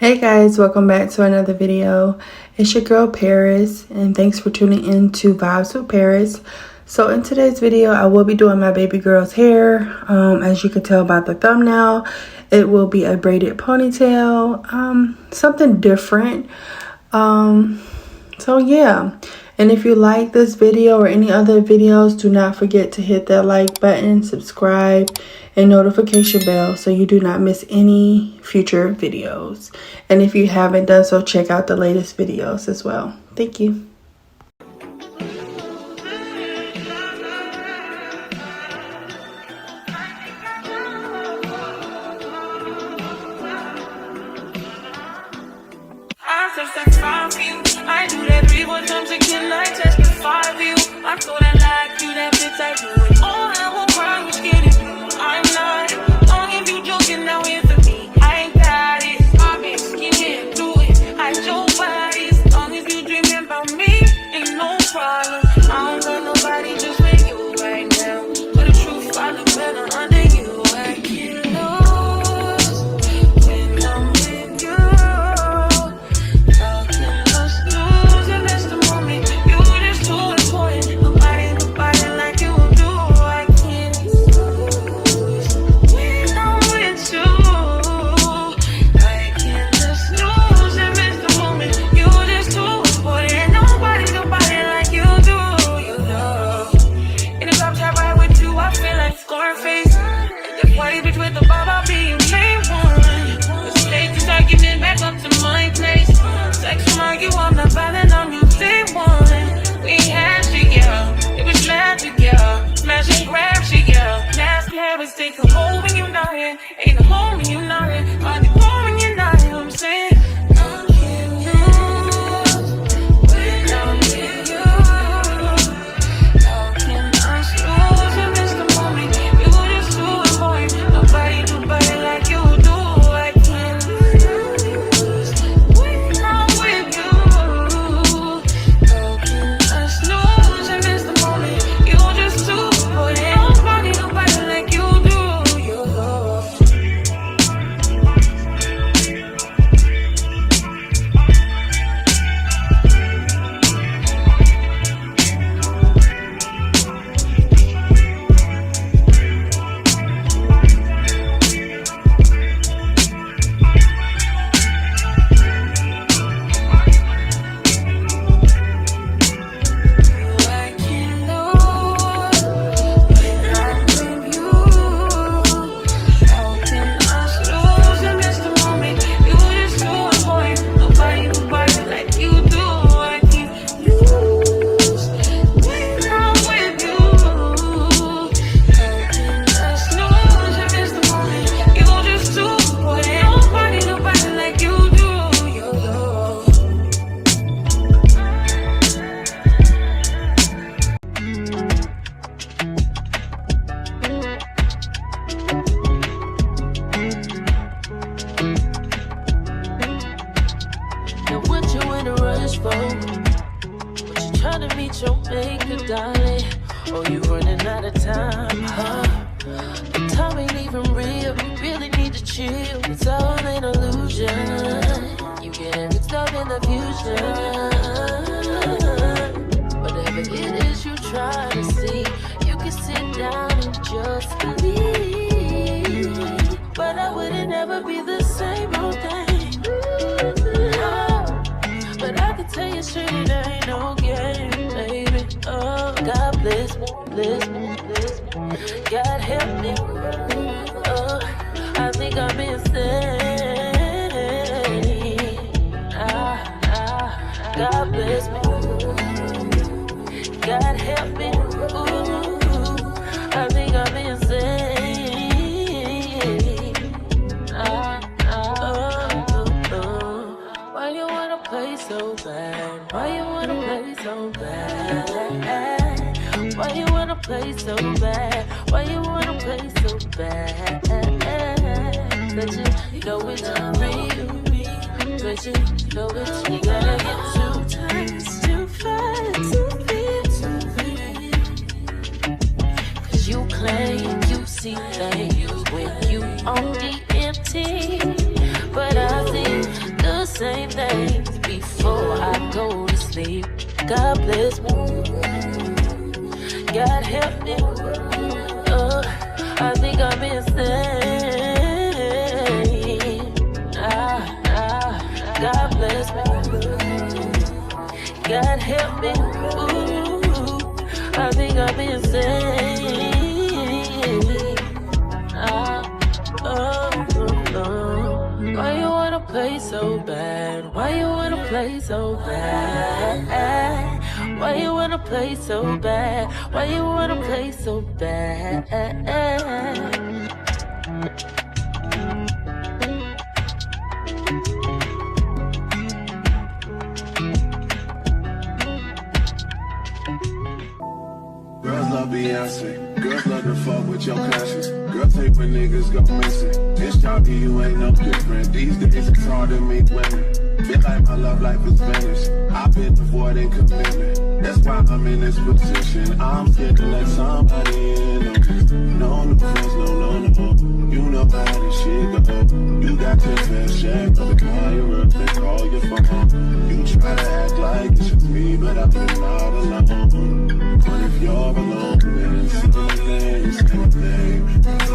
Hey guys, welcome back to another video. It's your girl Paris, and thanks for tuning in to Vibes with Paris. So in today's video, I will be doing my baby girl's hair. As you can tell by the thumbnail, it will be a braided ponytail, something different. So yeah, and if you like this video or any other videos, do not forget to hit that like button, subscribe, and notification bell so you do not miss any future videos. And if you haven't done so, check out the latest videos as well. Thank you. I do that 3-4 times again, I testify for you. I thought I liked you, that bitch I do it. Oh, I won't cry, we scared of you. I'm not, long if you joking, now here for me. I ain't got it, I've been skinny, do it. I show bodies, long as you dreaming about me, ain't no problem. I don't got nobody just with you right now. But the truth, I look better under you. I get lost when I'm with you. Take a hold when you're not here. Ain't a home when you're not here. Find a home when you're not here. I'm saying I can't lose when I'm with you. How can I lose and miss the moment? You just too important. Nobody like you do. I can't lose when I'm with you. How can I lose and miss the moment? You just too important. Nobody like you. Darling, oh, you running out of time, huh? The time ain't even real, you really need to chill. It's all an illusion, you getting mixed up in the future. Whatever it is you try to see, you can sit down and just believe. But I wouldn't ever be the same old thing, no. But I can tell you straight, it ain't no game, baby. Oh, God bless me, bless me, bless me. God help me. Oh, I think I'm insane. God bless me. God help me. Ooh, I think I'm insane. Why you wanna play so bad? Why you wanna play so bad? Why you wanna play so bad? Why you wanna play so bad? But you know it's real. But you know it's, you gotta get 2 times too fast to feel. Cause you claim you see things when you on the empty. But I see same things before I go to sleep. God bless me. God help me. I think I'm insane. God bless me. God help me. Ooh, I think I'm insane. Why you wanna play so bad? Why you wanna play so bad? Why you wanna play so bad? Why you wanna play so bad? Girls love Beyonce. Girls love to fuck with your conscience. Girls hate when niggas go missing. It's Johnny, you ain't no different. These days it's hard to meet women. Feel like my love life is finished. I've been avoiding commitment. That's why I'm in this position. I'm scared to let somebody in on this. No new friends, no. You know how this shit go. You got your fair share of the call you up and call your phone. You try to act like it's just me, but I've been not alone. But if you're alone, then it's same thing.